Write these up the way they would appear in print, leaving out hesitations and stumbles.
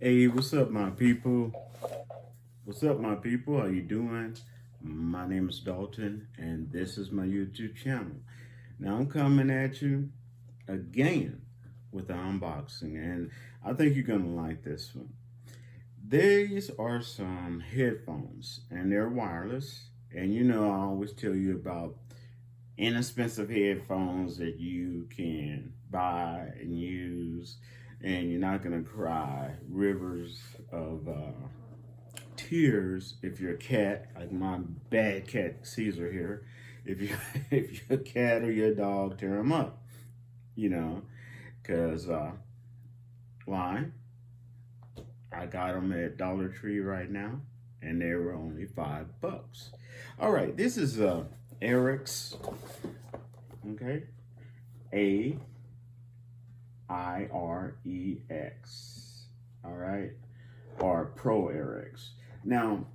Hey, what's up, my people? What's up, my people? How you doing? My name is Dalton, and this is my YouTube channel. Now, I'm coming at you again with an unboxing, and I think you're gonna like this one. These are some headphones, and they're wireless. And you know, I always tell you about inexpensive headphones that you can buy and use, and you're not gonna cry rivers of tears if you're a cat, like my bad cat Caesar here. If you if your cat or your dog tear them up, you know, because why? I got them at Dollar Tree right now, and they were only $5. All right, this is AiREX, okay, AiREX, all right, or Pro AiREX. Now,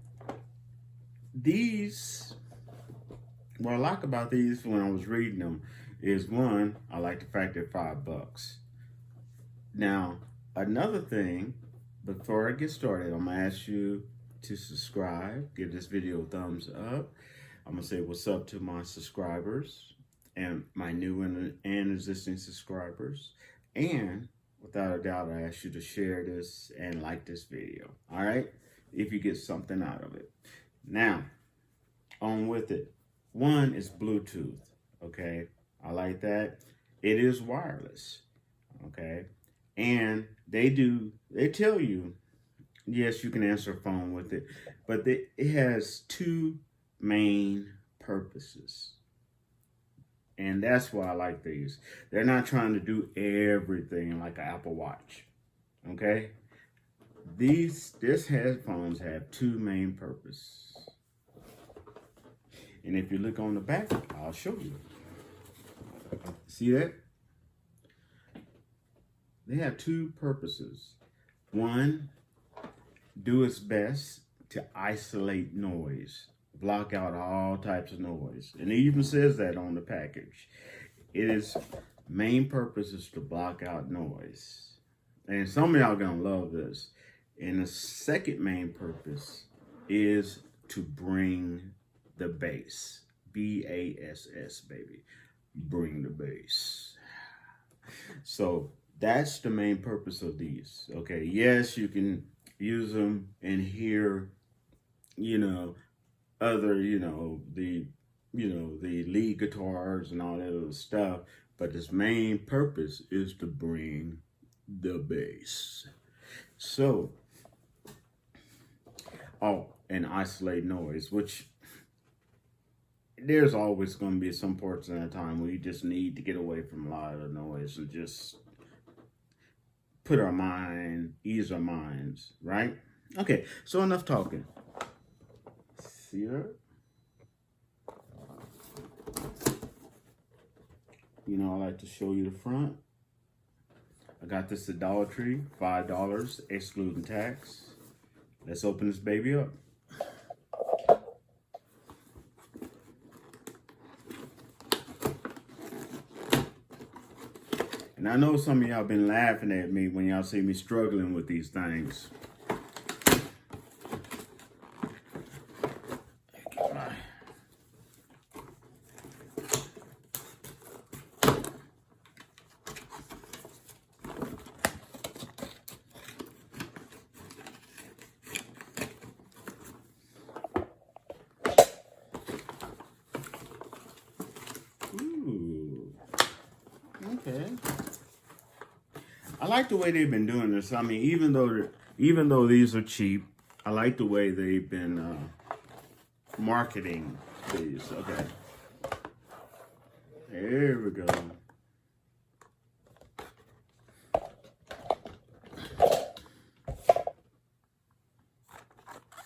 these, what I like about these when I was reading them is, one, I like the fact they're $5. Now, another thing, before I get started, I'm gonna ask you to subscribe, give this video a thumbs up. I'm gonna say what's up to my subscribers and my new and existing subscribers. And without a doubt, I ask you to share this and like this video, all right? If you get something out of it. Now, on with it. One is Bluetooth, okay? I like that. It is wireless, okay? And they tell you, yes, you can answer a phone with it, but it has two main purposes. And that's why I like these. They're not trying to do everything like an Apple Watch, okay? These headphones have two main purposes. And if you look on the back, I'll show you. See that? They have two purposes. One, do its best to isolate noise, block out all types of noise. And it even says that on the package. Its main purpose is to block out noise. And some of y'all gonna love this. And the second main purpose is to bring the bass. B-A-S-S, baby. Bring the bass. So that's the main purpose of these. Okay, yes, you can use them and hear, other, the lead guitars and all that other stuff. But its main purpose is to bring the bass. So, and isolate noise, which there's always going to be some parts in the time where you just need to get away from a lot of the noise and just ease our minds, right? Okay, so enough talking. See that? I like to show you the front. I got this at Dollar Tree, $5, excluding tax. Let's open this baby up. And I know some of y'all been laughing at me when y'all see me struggling with these things. Ooh, okay. I like the way they've been doing this. I mean, even though these are cheap, I like the way they've been marketing these. Okay, there we go.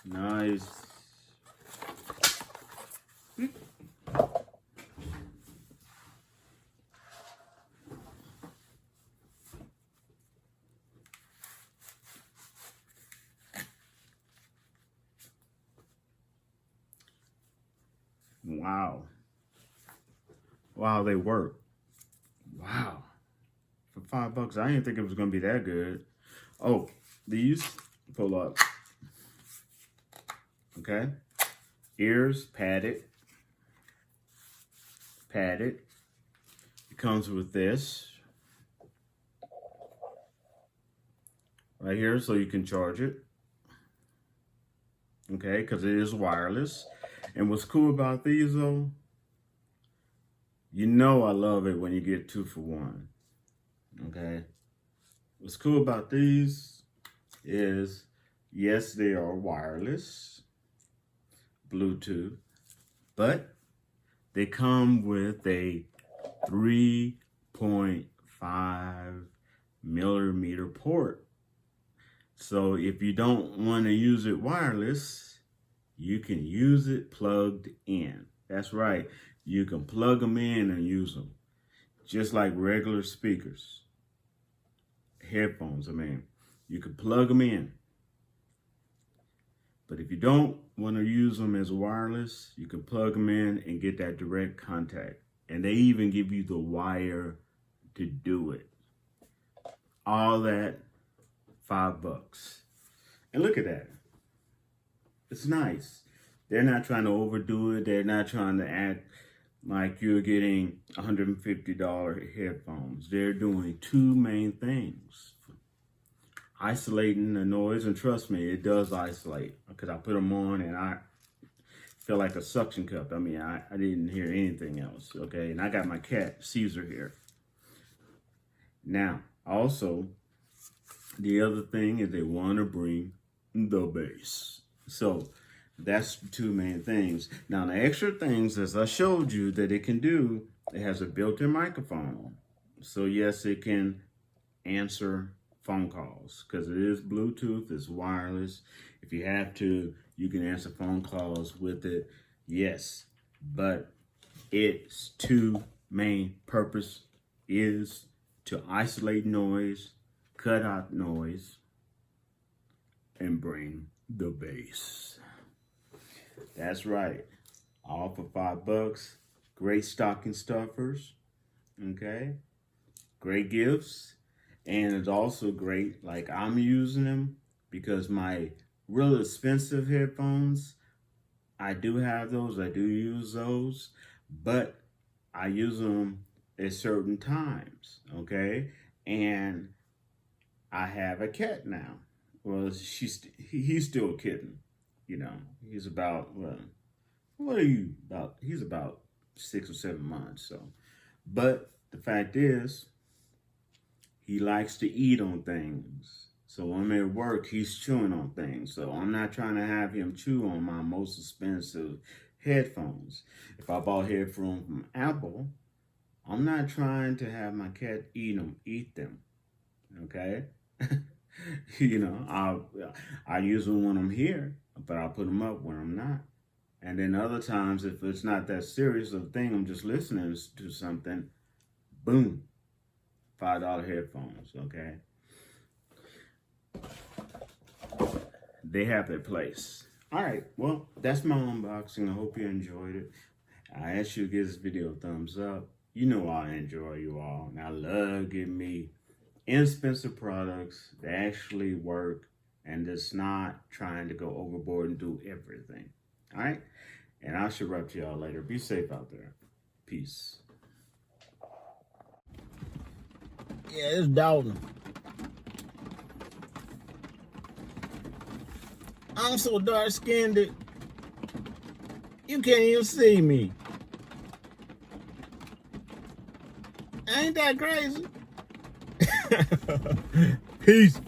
Nice. Wow. Wow, they work. Wow. For $5, I didn't think it was gonna be that good. Oh, these pull up. Okay. Ears padded. Padded. It comes with this right here, so you can charge it. Okay, because it is wireless. And what's cool about these though, you know I love it when you get 2 for 1. Okay. What's cool about these is, yes, they are wireless, Bluetooth, but they come with a 3.5 millimeter port. So if you don't want to use it wireless, you can use it plugged in. That's right. You can plug them in and use them just like regular speakers. Headphones, I mean. You can plug them in. But if you don't want to use them as wireless, you can plug them in and get that direct contact. And they even give you the wire to do it. All that, $5. And look at that. It's nice. They're not trying to overdo it. They're not trying to act like you're getting $150 headphones. They're doing 2 main things. Isolating the noise, and trust me, it does isolate, because I put them on and I feel like a suction cup. I mean, I didn't hear anything else, okay? And I got my cat, Caesar, here. Now, also, the other thing is they want to bring the bass. So that's the 2 main things. Now, the extra things, as I showed you, that it can do, it has a built-in microphone. So yes, it can answer phone calls because it is Bluetooth, it's wireless. If you have to, you can answer phone calls with it. Yes, but its 2 main purpose is to isolate noise, cut out noise, and bring the bass. That's right. All for $5. Great stocking stuffers. Okay. Great gifts. And it's also great, like I'm using them because my real expensive headphones, I do have those, I do use those, but I use them at certain times, okay? And I have a cat now. Well, he's still a kitten, you know. He's about, well, what are you about? He's about 6 or 7 months, so. But the fact is, he likes to eat on things. So when I'm at work, he's chewing on things. So I'm not trying to have him chew on my most expensive headphones. If I bought headphones from Apple, I'm not trying to have my cat eat them, okay? You know, I use them when I'm here, but I'll put them up when I'm not. And then other times, if it's not that serious of a thing, I'm just listening to something, boom, $5 headphones, okay? They have their place. All right, well, that's my unboxing. I hope you enjoyed it. I ask you to give this video a thumbs up. You know I enjoy you all, and I love getting me inexpensive products that actually work and just not trying to go overboard and do everything. All right? And I should wrap to y'all later. Be safe out there. Peace. Yeah, it's Dalton. I'm so dark-skinned that you can't even see me. Ain't that crazy? Peace.